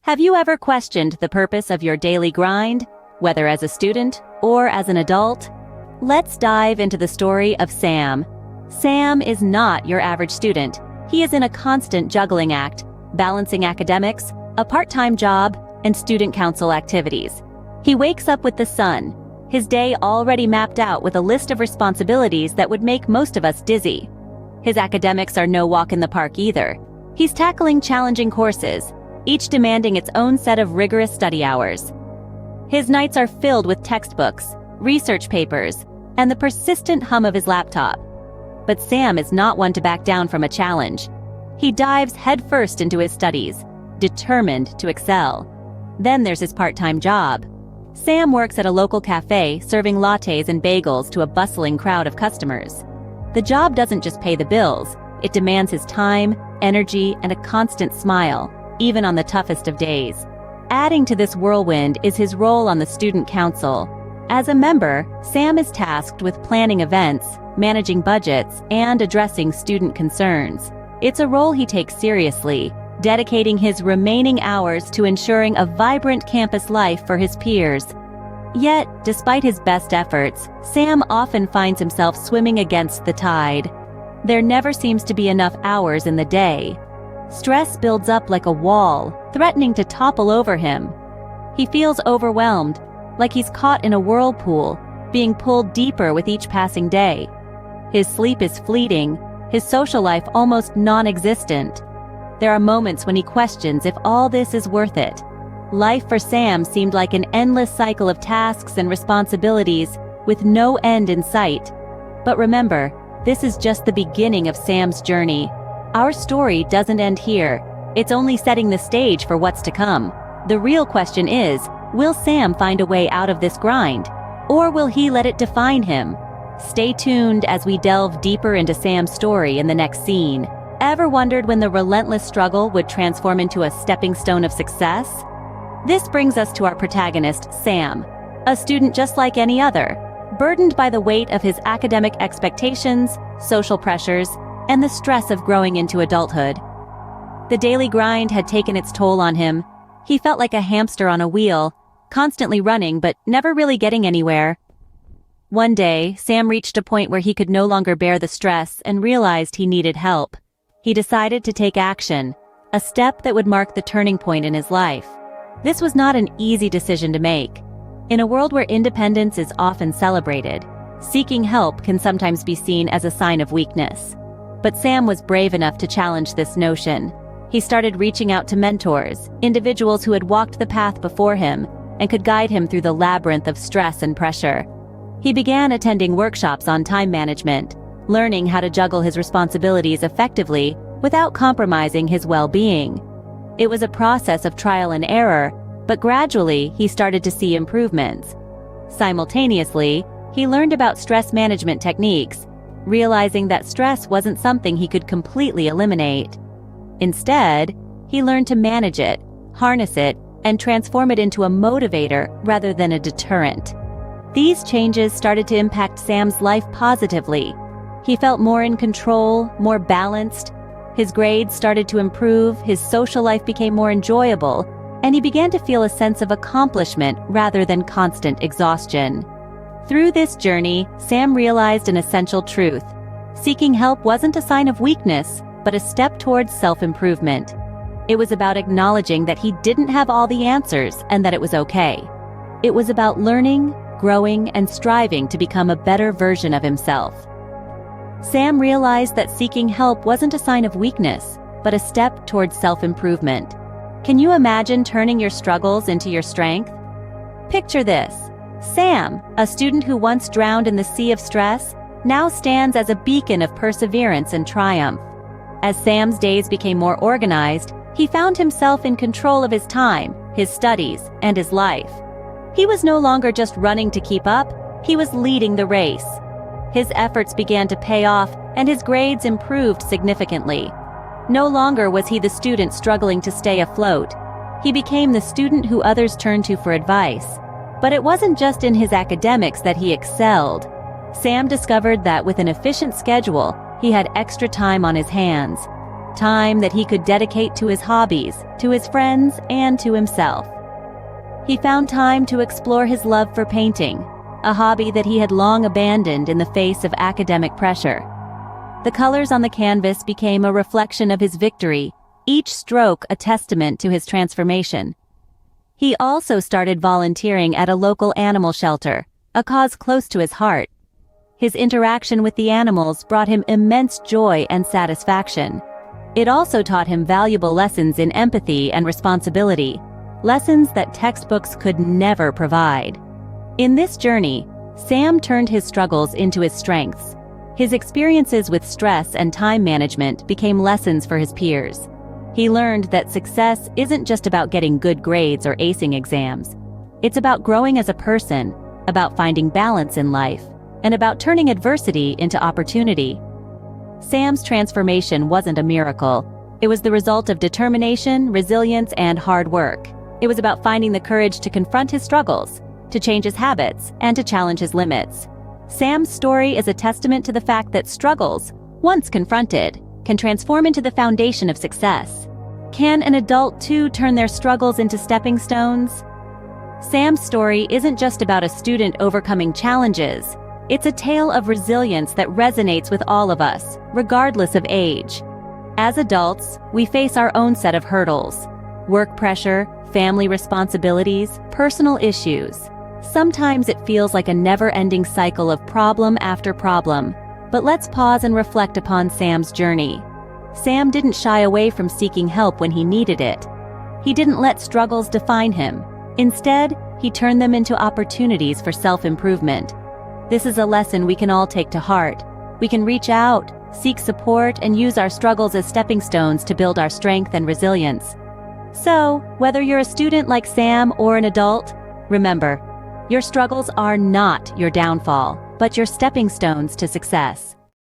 Have you ever questioned the purpose of your daily grind, whether as a student or as an adult? Let's dive into the story of Sam. Sam is not your average student. He is in a constant juggling act, balancing academics, a part-time job, and student council activities. He wakes up with the sun, his day already mapped out with a list of responsibilities that would make most of us dizzy. His academics are no walk in the park either. He's tackling challenging courses, each demanding its own set of rigorous study hours. His nights are filled with textbooks, research papers, and the persistent hum of his laptop. But Sam is not one to back down from a challenge. He dives headfirst into his studies, determined to excel. Then there's his part-time job. Sam works at a local cafe serving lattes and bagels to a bustling crowd of customers. The job doesn't just pay the bills, it demands his time, energy, and a constant smile, even on the toughest of days. Adding to this whirlwind is his role on the student council. As a member, Sam is tasked with planning events, managing budgets, and addressing student concerns. It's a role he takes seriously, dedicating his remaining hours to ensuring a vibrant campus life for his peers. Yet, despite his best efforts, Sam often finds himself swimming against the tide. There never seems to be enough hours in the day. Stress builds up like a wall, threatening to topple over him. He feels overwhelmed, like he's caught in a whirlpool, being pulled deeper with each passing day. His sleep is fleeting, his social life almost non-existent. There are moments when he questions if all this is worth it. Life for Sam seemed like an endless cycle of tasks and responsibilities with no end in sight. But remember, this is just the beginning of Sam's journey. Our story doesn't end here. It's only setting the stage for what's to come. The real question is, will Sam find a way out of this grind? Or will he let it define him? Stay tuned as we delve deeper into Sam's story in the next scene. Ever wondered when the relentless struggle would transform into a stepping stone of success? This brings us to our protagonist, Sam, a student just like any other, burdened by the weight of his academic expectations, social pressures, and the stress of growing into adulthood. The daily grind had taken its toll on him. He felt like a hamster on a wheel, constantly running but never really getting anywhere. One day, Sam reached a point where he could no longer bear the stress and realized he needed help. He decided to take action, a step that would mark the turning point in his life. This was not an easy decision to make. In a world where independence is often celebrated, seeking help can sometimes be seen as a sign of weakness. But Sam was brave enough to challenge this notion. He started reaching out to mentors, individuals who had walked the path before him and could guide him through the labyrinth of stress and pressure. He began attending workshops on time management, learning how to juggle his responsibilities effectively without compromising his well-being. It was a process of trial and error, but gradually he started to see improvements. Simultaneously, he learned about stress management techniques, realizing that stress wasn't something he could completely eliminate. Instead, he learned to manage it, harness it, and transform it into a motivator rather than a deterrent. These changes started to impact Sam's life positively. He felt more in control, more balanced. His grades started to improve, his social life became more enjoyable, and he began to feel a sense of accomplishment rather than constant exhaustion. Through this journey, Sam realized an essential truth. Seeking help wasn't a sign of weakness, but a step towards self-improvement. It was about acknowledging that he didn't have all the answers and that it was okay. It was about learning, growing, and striving to become a better version of himself. Sam realized that seeking help wasn't a sign of weakness, but a step towards self-improvement. Can you imagine turning your struggles into your strength? Picture this. Sam, a student who once drowned in the sea of stress, now stands as a beacon of perseverance and triumph. As Sam's days became more organized, he found himself in control of his time, his studies, and his life. He was no longer just running to keep up, he was leading the race. His efforts began to pay off, and his grades improved significantly. No longer was he the student struggling to stay afloat. He became the student who others turned to for advice. But it wasn't just in his academics that he excelled. Sam discovered that with an efficient schedule, he had extra time on his hands. time that he could dedicate to his hobbies, to his friends, and to himself. He found time to explore his love for painting, a hobby that he had long abandoned in the face of academic pressure. The colors on the canvas became a reflection of his victory, each stroke a testament to his transformation. He also started volunteering at a local animal shelter, a cause close to his heart. His interaction with the animals brought him immense joy and satisfaction. It also taught him valuable lessons in empathy and responsibility, lessons that textbooks could never provide. In this journey, Sam turned his struggles into his strengths. His experiences with stress and time management became lessons for his peers. He learned that success isn't just about getting good grades or acing exams. It's about growing as a person, about finding balance in life, and about turning adversity into opportunity. Sam's transformation wasn't a miracle. It was the result of determination, resilience, and hard work. It was about finding the courage to confront his struggles, to change his habits, and to challenge his limits. Sam's story is a testament to the fact that struggles, once confronted, can transform into the foundation of success. Can an adult too turn their struggles into stepping stones? Sam's story isn't just about a student overcoming challenges. It's a tale of resilience that resonates with all of us, regardless of age. As adults, we face our own set of hurdles: work pressure, family responsibilities, personal issues. Sometimes it feels like a never-ending cycle of problem after problem. But let's pause and reflect upon Sam's journey. Sam didn't shy away from seeking help when he needed it. He didn't let struggles define him. Instead, he turned them into opportunities for self-improvement. This is a lesson we can all take to heart. We can reach out, seek support, and use our struggles as stepping stones to build our strength and resilience. So, whether you're a student like Sam or an adult, remember, your struggles are not your downfall, but your stepping stones to success.